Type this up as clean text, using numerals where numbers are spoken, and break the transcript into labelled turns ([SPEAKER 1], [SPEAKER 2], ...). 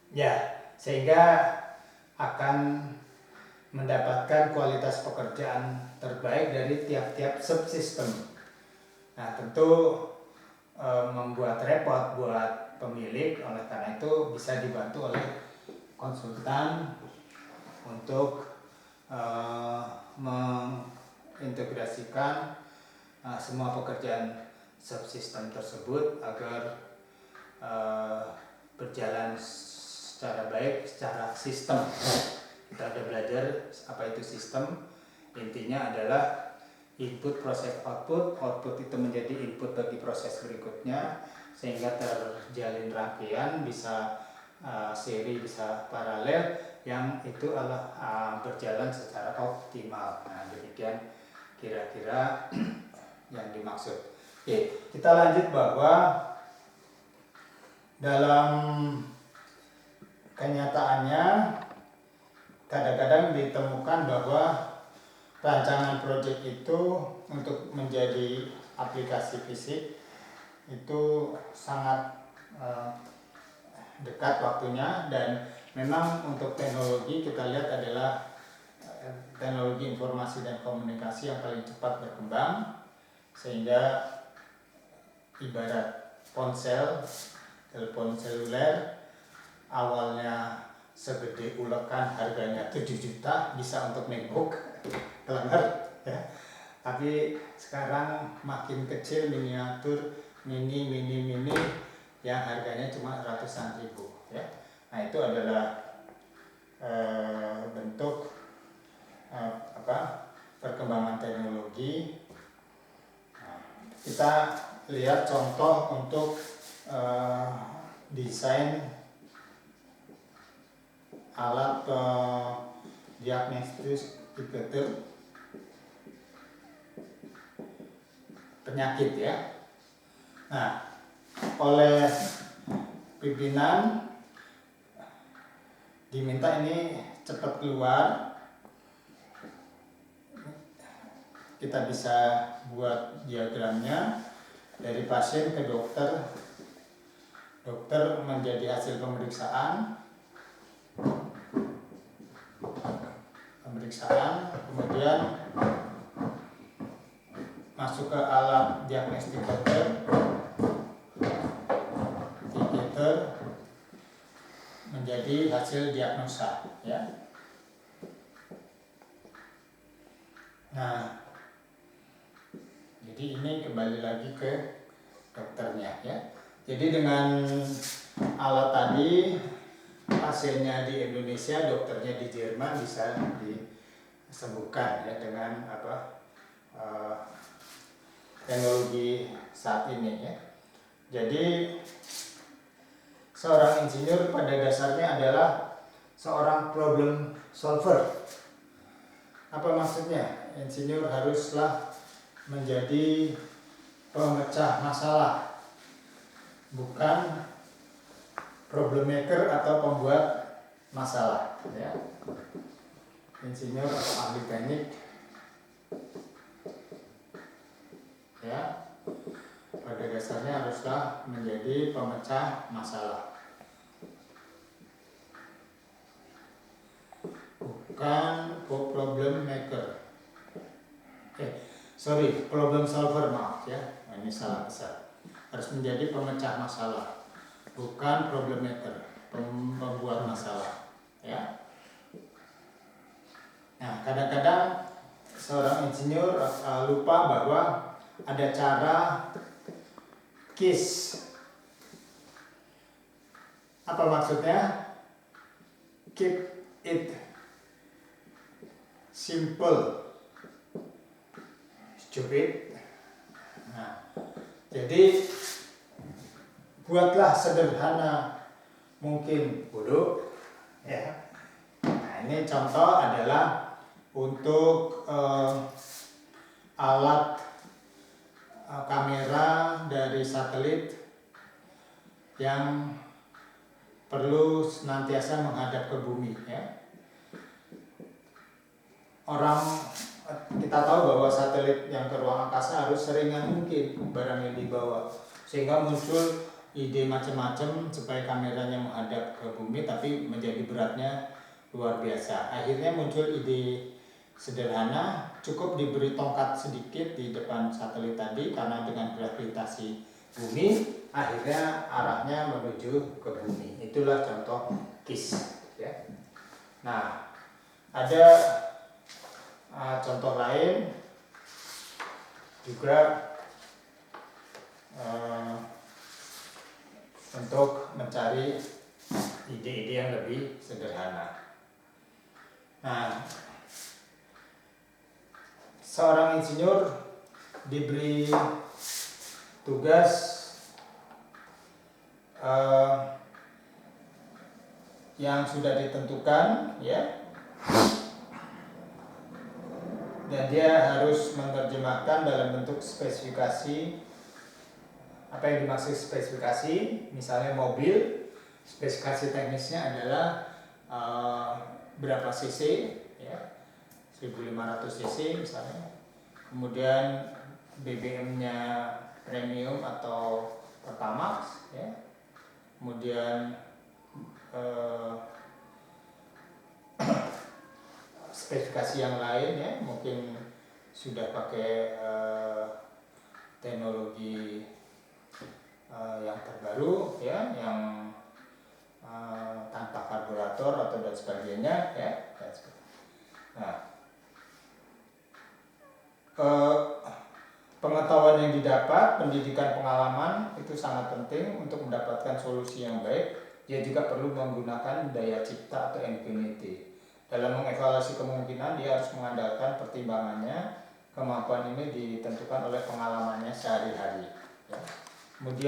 [SPEAKER 1] Ya, sehingga akan mendapatkan kualitas pekerjaan terbaik dari tiap-tiap subsistem. Nah, tentu membuat repot buat pemilik, oleh karena itu bisa dibantu oleh konsultan untuk mengintegrasikan semua pekerjaan subsistem tersebut agar berjalan secara baik, secara sistem. Kita ada belajar apa itu sistem. Intinya adalah input, proses, output. Output itu menjadi input bagi proses berikutnya, sehingga terjalin rangkaian, bisa seri, bisa paralel, yang itu adalah berjalan secara optimal. Nah, demikian kira-kira yang dimaksud. Oke, kita lanjut bahwa dalam kenyataannya kadang-kadang ditemukan bahwa rancangan proyek itu untuk menjadi aplikasi fisik itu sangat dekat waktunya, dan memang untuk teknologi kita lihat adalah teknologi informasi dan komunikasi yang paling cepat berkembang, sehingga ibarat ponsel, telepon seluler awalnya segede ulekan, harganya 7 juta, bisa untuk MacBook kelengar ya. Tapi sekarang makin kecil, miniatur, mini yang harganya cuma ratusan ribu ya. Nah, itu adalah bentuk perkembangan teknologi. Nah, kita lihat contoh untuk desain alat diagnostis penyakit ya. Nah, oleh pimpinan diminta ini cepat keluar. Kita bisa buat diagramnya dari pasien ke dokter, dokter menjadi hasil pemeriksaan, kemudian masuk ke alat diagnosticator, menjadi hasil diagnosa ya. Nah, jadi ini kembali lagi ke dokternya ya. Jadi dengan alat tadi, pasiennya di Indonesia, dokternya di Jerman bisa disembuhkan ya dengan teknologi saat ini ya. Jadi seorang insinyur pada dasarnya adalah seorang problem solver. Apa maksudnya? Insinyur haruslah menjadi pemecah masalah, bukan problem maker atau pembuat masalah ya. Insinyur atau ahli teknik ya, pada dasarnya haruslah menjadi pemecah masalah, bukan problem maker. Problem solver, maaf ya, ini salah besar. Harus menjadi pemecah masalah, bukan problem maker, pembuat masalah ya. Nah, kadang-kadang seorang insinyur lupa bahwa ada cara KISS. Apa maksudnya? Keep it simple, stupid. Nah, jadi buatlah sederhana mungkin bodoh ya. Nah, ini contoh adalah untuk alat kamera dari satelit yang perlu senantiasa menghadap ke bumi ya. Kita tahu bahwa satelit yang ke ruang angkasa harus seringan mungkin barang yang dibawa, sehingga muncul ide macam-macam supaya kameranya menghadap ke bumi, tapi menjadi beratnya luar biasa. Akhirnya muncul ide sederhana, cukup diberi tongkat sedikit di depan satelit tadi, karena dengan gravitasi bumi akhirnya arahnya menuju ke bumi. Itulah contoh KISS ya. Nah, ada contoh lain juga untuk mencari ide-ide yang lebih sederhana. Nah, seorang insinyur diberi tugas yang sudah ditentukan ya, dan dia harus menerjemahkan dalam bentuk spesifikasi. Apa yang dimaksud spesifikasi? Misalnya mobil, spesifikasi teknisnya adalah berapa cc ya, 1500 cc misalnya. Kemudian BBM-nya premium atau Pertamax ya. Kemudian spesifikasi yang lain ya, mungkin sudah pakai teknologi yang terbaru ya, yang tanpa karburator atau dan sebagainya ya. Nah, pengetahuan yang didapat, pendidikan pengalaman itu sangat penting untuk mendapatkan solusi yang baik. Dia juga perlu menggunakan daya cipta atau ingenuity. Dalam mengevaluasi kemungkinan, dia harus mengandalkan pertimbangannya. Kemampuan ini ditentukan oleh pengalamannya sehari-hari ya. Kemudian